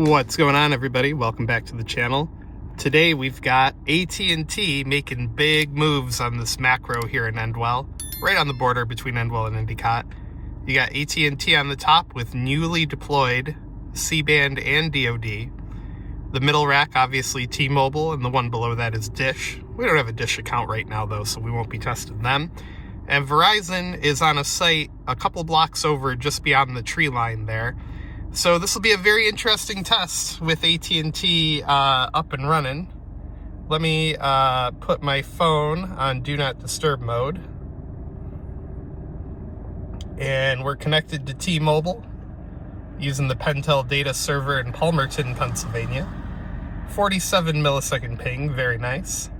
What's going on, everybody? Welcome back to the channel. Today we've got AT&T making big moves on this macro here in Endwell, right on the border between Endwell and Endicott. You got AT&T on the top with newly deployed C-band and DoD. The middle rack, obviously T-Mobile, and the one below that is Dish. We don't have a Dish account right now, though, so we won't be testing them. And Verizon is on a site a couple blocks over, just beyond the tree line there. So this will be a very interesting test with AT&T up and running. Let me put my phone on Do Not Disturb mode. And we're connected to T-Mobile using the Pentel data server in Palmerton, Pennsylvania. 47 millisecond ping, very nice.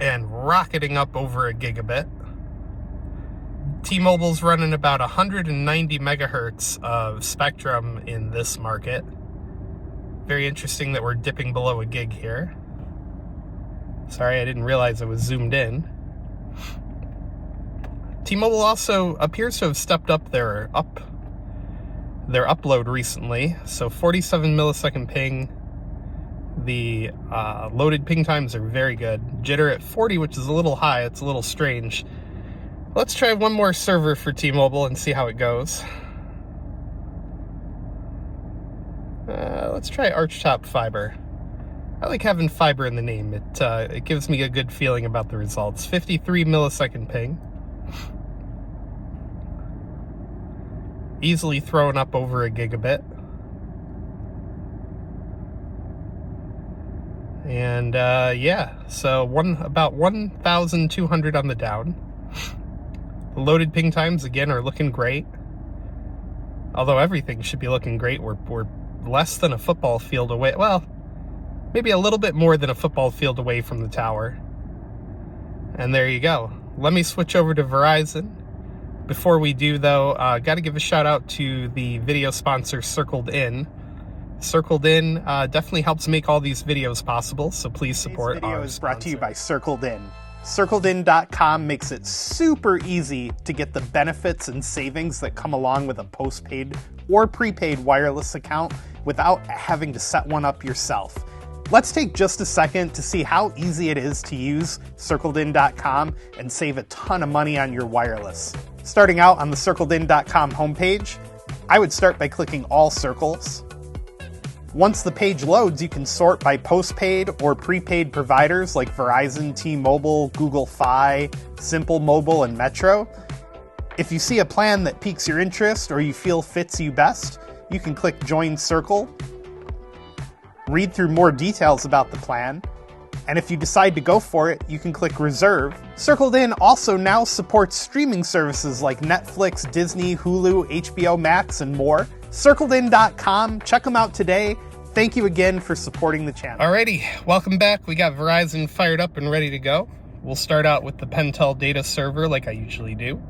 And rocketing up over a gigabit. T-Mobile's running about 190 megahertz of spectrum in this market. Very interesting that we're dipping below a gig here. Sorry, I didn't realize I was zoomed in. T-Mobile also appears to have stepped up their upload recently. So 47 millisecond ping. The loaded ping times are very good. Jitter at 40, which is a little high. It's a little strange. Let's try one more server for T-Mobile and see how it goes. Let's try Archtop Fiber. I like having fiber in the name. It gives me a good feeling about the results. 53 millisecond ping. Easily thrown up over a gigabit. And yeah, so about 1,200 on the down. The loaded ping times, again, are looking great. Although everything should be looking great. We're less than a football field away. Well, maybe a little bit more than a football field away from the tower. And there you go. Let me switch over to Verizon. Before we do, though, got to give a shout out to the video sponsor, Circled In. Circled In definitely helps make all these videos possible, so please support our sponsor. This video is brought to you by Circled In. CircledIn.com makes it super easy to get the benefits and savings that come along with a postpaid or prepaid wireless account without having to set one up yourself. Let's take just a second to see how easy it is to use CircledIn.com and save a ton of money on your wireless. Starting out on the CircledIn.com homepage, I would start by clicking All Circles. Once the page loads, you can sort by postpaid or prepaid providers like Verizon, T-Mobile, Google Fi, Simple Mobile, and Metro. If you see a plan that piques your interest or you feel fits you best, you can click Join Circle, read through more details about the plan, and if you decide to go for it, you can click Reserve. Circled In also now supports streaming services like Netflix, Disney, Hulu, HBO Max, and more. CircledIn.com. Check them out today. Thank you again for supporting the channel. Alrighty, welcome back. We got Verizon fired up and ready to go. We'll start out with the Pentel data server like I usually do.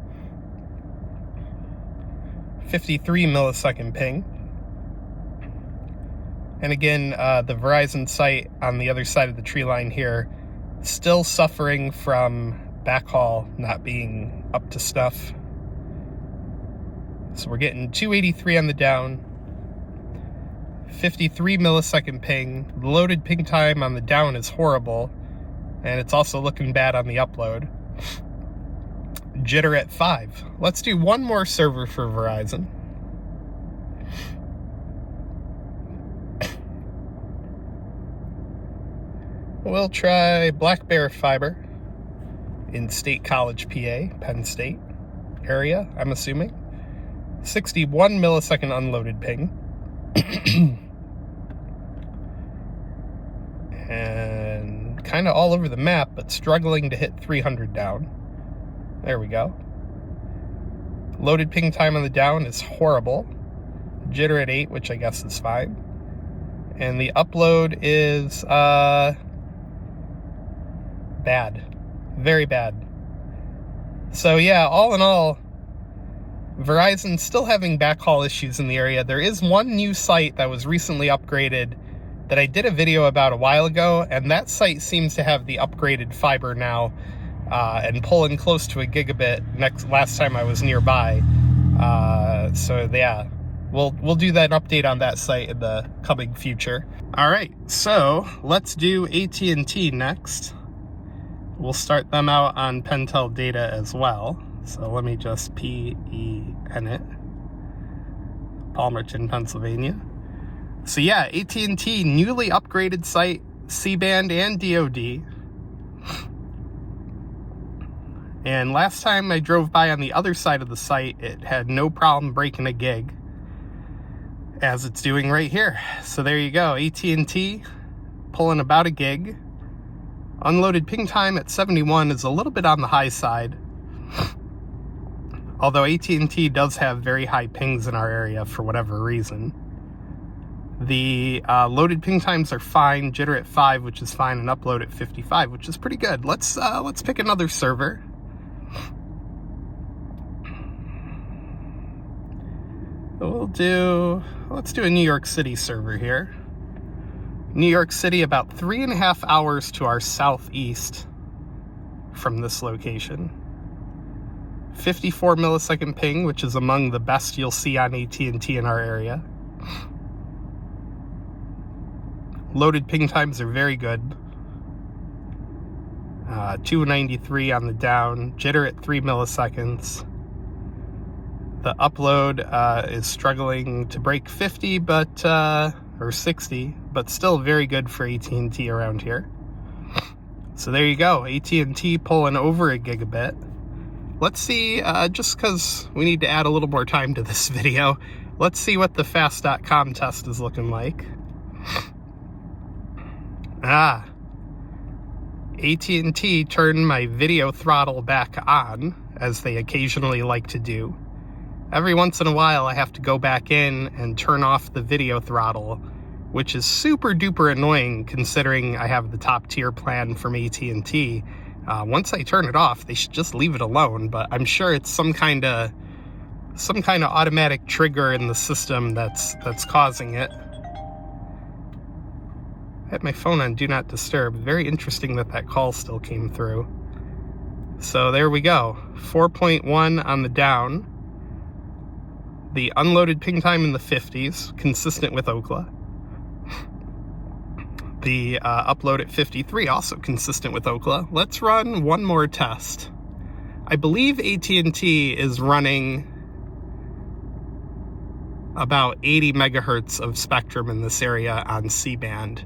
53 millisecond ping. And again, the Verizon site on the other side of the tree line here, still suffering from backhaul not being up to stuff. So we're getting 283 on the down, 53 millisecond ping. The loaded ping time on the down is horrible, and it's also looking bad on the upload. Jitter at 5. Let's do one more server for Verizon. We'll try Black Bear Fiber in State College, PA, Penn State area, I'm assuming. 61 millisecond unloaded ping. And kind of all over the map, but struggling to hit 300 down. There we go. Loaded ping time on the down is horrible. Jitter at 8, which I guess is fine. And the upload is bad. Very bad. So yeah, all in all, Verizon's still having backhaul issues in the area. There is one new site that was recently upgraded that I did a video about a while ago, and that site seems to have the upgraded fiber now and pulling close to a gigabit last time I was nearby. So yeah, we'll do that update on that site in the coming future. All right, so let's do AT&T next. We'll start them out on Pentel data as well. So let me just PEN it. Palmerton, Pennsylvania. So yeah, AT&T newly upgraded site, C-band and DoD. And last time I drove by on the other side of the site, it had no problem breaking a gig, as it's doing right here. So there you go, AT&T pulling about a gig. Unloaded ping time at 71 is a little bit on the high side, although AT&T does have very high pings in our area for whatever reason. The loaded ping times are fine, jitter at 5, which is fine, and upload at 55, which is pretty good. Let's pick another server. Let's do a New York City server here. New York City, about 3.5 hours to our southeast from this location. 54 millisecond ping, which is among the best you'll see on AT&T in our area. Loaded ping times are very good. 293 on the down, jitter at 3 milliseconds. The upload is struggling to break 50, or 60, but still very good for AT&T around here. So there you go, AT&T pulling over a gigabit. Let's see, just because we need to add a little more time to this video, let's see what the fast.com test is looking like. AT&T turned my video throttle back on, as they occasionally like to do. Every once in a while, I have to go back in and turn off the video throttle, which is super duper annoying considering I have the top tier plan from AT&T. Once I turn it off, they should just leave it alone, but I'm sure it's some kind of automatic trigger in the system that's causing it. I had my phone on Do Not Disturb. Very interesting that call still came through. So there we go, 4.1 on the down. The unloaded ping time in the 50s, consistent with Ookla. The upload at 53, also consistent with Ookla. Let's run one more test. I believe AT&T is running about 80 megahertz of spectrum in this area on C-band.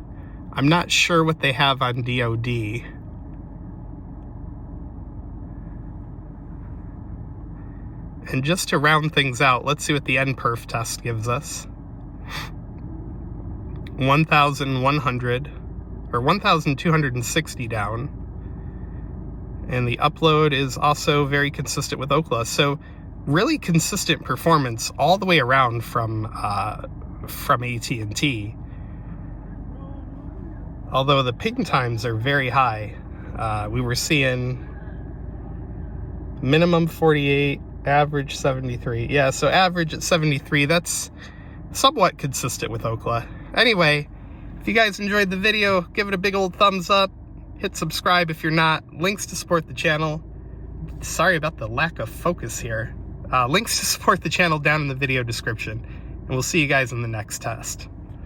I'm not sure what they have on DoD. And just to round things out, let's see what the NPerf test gives us. 1,100, or 1,260 down. And the upload is also very consistent with Ookla. So really consistent performance all the way around from AT&T. Although the ping times are very high. We were seeing minimum 48, average 73. Yeah, so average at 73, that's somewhat consistent with Ookla. Anyway, if you guys enjoyed the video, give it a big old thumbs up. Hit subscribe if you're not. Links to support the channel. Sorry about the lack of focus here. Links to support the channel down in the video description. And we'll see you guys in the next test.